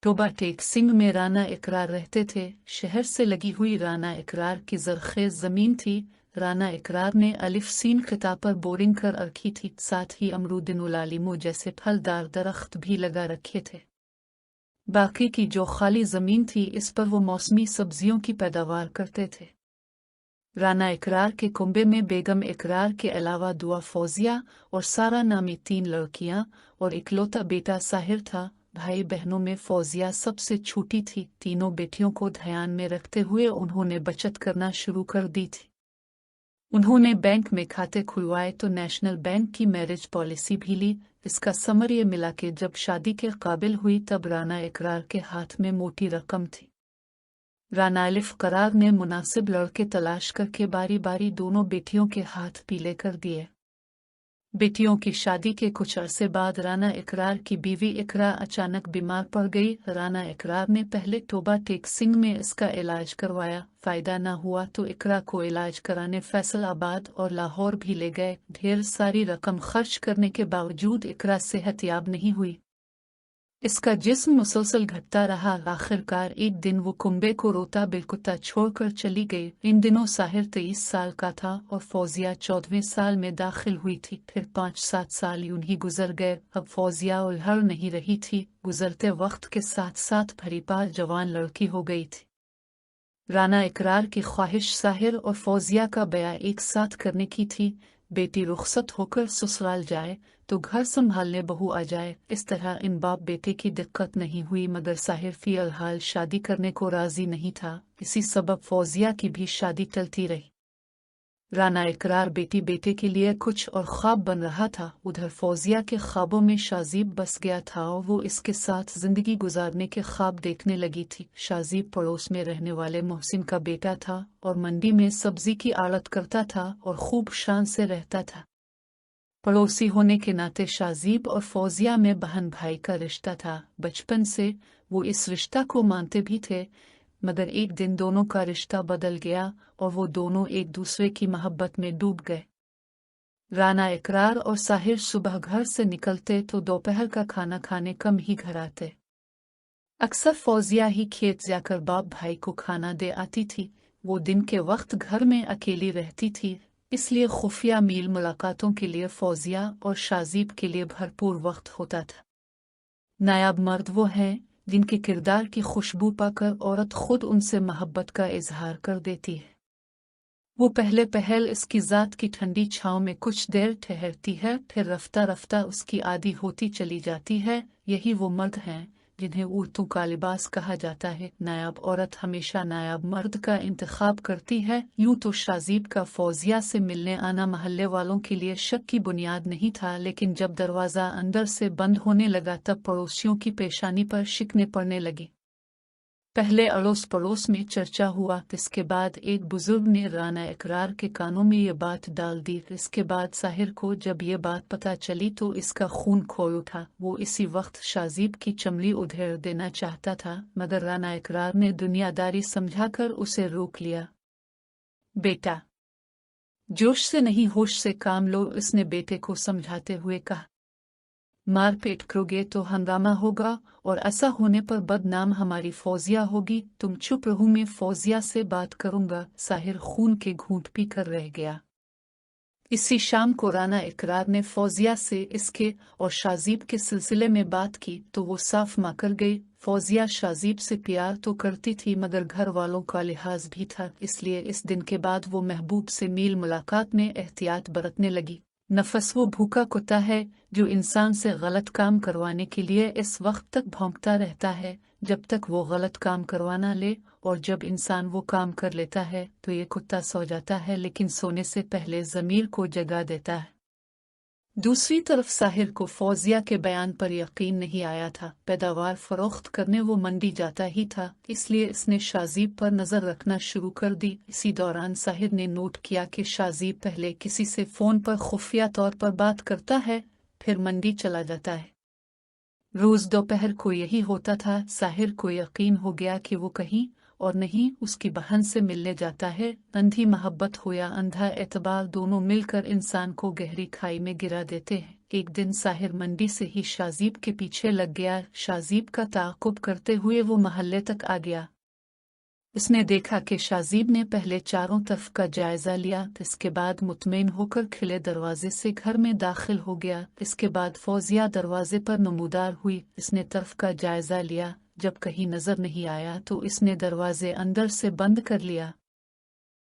Toba take Singh में राना इकरार रहते थे। शहर से लगी हुई राना इकरार की जरखेज जमीन थी। राना इकरार ने अलिफ सीन खिता पर बोरिंग कर रखी थी, साथ ही अमरूदिन उलालिमो जैसे फलदार दरख्त भी लगा रखे थे। बाकी की जो खाली जमीन थी इस पर वो मौसमी सब्जियों की पैदावार करते थे। राना इकरार के कुंबे में बेगम इकरार के अलावा दुआ, फौजिया और सारा नामी 3 लड़कियां और इकलौता बेटा साहिर था। भाई बहनों में फौजिया सबसे छोटी थी। तीनों बेटियों को ध्यान में रखते हुए उन्होंने बचत करना शुरू कर दी थी। उन्होंने बैंक में खाते खुलवाए तो नेशनल बैंक की मैरिज पॉलिसी भी ली। इसका समर ये मिला कि जब शादी के काबिल हुई तब राना इकरार के हाथ में मोटी रकम थी। राना अलिफ करार ने मुनासिब लड़के तलाश करके बारी बारी दोनों बेटियों के हाथ पीले कर दिए। बेटियों की शादी के कुछ अरसे बाद राना इकरार की बीवी इकरा अचानक बीमार पड़ गई। राना इकरार ने पहले टोबा टेक सिंह में इसका इलाज करवाया, फायदा न हुआ तो इकरा को इलाज कराने फैसलाबाद और लाहौर भी ले गए। ढेर सारी रकम खर्च करने के बावजूद इकरा सेहतयाब नहीं हुई। इसका जिस्म मुसलसल घटता रहा। आखिरकार एक दिन वो कुंबे को रोता बिलकुता छोड़कर चली गई। इन दिनों साहिर 23 साल का था और फौजिया 14वें साल में दाखिल हुई थी। फिर 5-7 साल यूं ही गुजर गए। अब फौजिया उलझ नहीं रही थी, गुजरते वक्त के साथ साथ भरीपार जवान लड़की हो गई थी। राना इकरार की ख्वाहिश साहिर और फौजिया का ब्याह एक साथ करने की थी। बेटी रुखसत होकर ससुराल जाए तो घर संभालने बहू आ जाए। इस तरह इन बाप बेटे की दिक्कत नहीं हुई, मगर साहिर फिलहाल शादी करने को राजी नहीं था। इसी सबब फौजिया की भी शादी टलती रही। राना इकरार बेटी बेटे के लिए कुछ और ख्वाब बन रहा था, उधर फौजिया के ख्वाबों में शाजीब बस गया था और वो इसके साथ जिंदगी गुजारने के ख्वाब देखने लगी थी। शाजीब पड़ोस में रहने वाले मोहसिन का बेटा था और मंडी में सब्जी की आड़त करता था और खूब शान से रहता था। पड़ोसी होने के नाते शाजीब और फौजिया में बहन भाई का रिश्ता था। बचपन से वो इस रिश्ता को मानते भी थे, मगर एक दिन दोनों का रिश्ता बदल गया और वो दोनों एक दूसरे की मोहब्बत में डूब गए। राना इकरार और साहिर सुबह घर से निकलते तो दोपहर का खाना खाने कम ही घर आते। अक्सर फौजिया ही खेत जाकर बाप भाई को खाना दे आती थी। वो दिन के वक्त घर में अकेली रहती थी, इसलिए खुफिया मील मुलाकातों के लिए फौजिया और शाजीब के लिए भरपूर वक्त होता था। नायाब मर्द वो हैं जिनके किरदार की खुशबू पाकर औरत खुद उनसे मोहब्बत का इजहार कर देती है। वो पहले पहल इसकी ज़ात की ठंडी छाँव में कुछ देर ठहरती है, फिर रफ्ता रफ्ता उसकी आदी होती चली जाती है। यही वो मर्द हैं जिन्हें औरतों का लिबास कहा जाता है। नायाब औरत हमेशा नायाब मर्द का इंतखाब करती है। यूं तो शाजीब का फौजिया से मिलने आना महल्ले वालों के लिए शक की बुनियाद नहीं था, लेकिन जब दरवाज़ा अंदर से बंद होने लगा तब पड़ोसियों की पेशानी पर शिकने पड़ने लगी। पहले अड़ोस पड़ोस में चर्चा हुआ, इसके बाद एक बुजुर्ग ने राना इकरार के कानों में ये बात डाल दी। इसके बाद साहिर को जब ये बात पता चली तो इसका खून खोल उठा। वो इसी वक्त शाजीब की चमड़ी उधेड़ देना चाहता था, मगर राना इकरार ने दुनियादारी समझाकर उसे रोक लिया। बेटा, जोश से नहीं होश से काम लो, इसने बेटे को समझाते हुए कहा। मारपीट करोगे तो हंगामा होगा और ऐसा होने पर बदनाम हमारी फौजिया होगी। तुम चुप रहो, मैं फौजिया से बात करूंगा। साहिर खून के घूंट पी कर रह गया। इसी शाम को राना इकरार ने फौजिया से इसके और शाजीब के सिलसिले में बात की तो वो साफ माकर गई। फौजिया शाजीब से प्यार तो करती थी, मगर घर वालों का लिहाज भी था, इसलिए इस दिन के बाद वो महबूब से मील मुलाकात में एहतियात बरतने लगी। नफस वो भूखा कुत्ता है जो इंसान से गलत काम करवाने के लिए इस वक्त तक भौंकता रहता है जब तक वो गलत काम करवाना ले, और जब इंसान वो काम कर लेता है तो ये कुत्ता सो जाता है, लेकिन सोने से पहले ज़मीर को जगा देता है। दूसरी तरफ साहिर को फौजिया के बयान पर यकीन नहीं आया था। पैदावार फरोख्त करने वो मंडी जाता ही था, इसलिए इसने शाजीब पर नज़र रखना शुरू कर दी। इसी दौरान साहिर ने नोट किया कि शाजीब पहले किसी से फ़ोन पर खुफिया तौर पर बात करता है, फिर मंडी चला जाता है। रोज़ दोपहर को यही होता था। साहिर को यकीन हो गया कि वो कहीं اور نہیں اس کی بہن سے ملنے جاتا ہے۔ اندھی محبت ہو یا اندھا اعتبار، دونوں مل کر انسان کو گہری کھائی میں گرا دیتے ہیں۔ ایک دن ساحر منڈی سے ہی شازیب کے پیچھے لگ گیا۔ شازیب کا تعاقب کرتے ہوئے وہ محلے تک آ گیا۔ اس نے دیکھا کہ شازیب نے پہلے چاروں طرف کا جائزہ لیا، اس کے بعد مطمئن ہو کر کھلے دروازے سے گھر میں داخل ہو گیا۔ اس کے بعد فوزیہ دروازے پر نمودار ہوئی۔ اس نے طرف کا جائزہ لیا، جب کہیں نظر نہیں آیا تو اس نے دروازے اندر سے بند کر لیا۔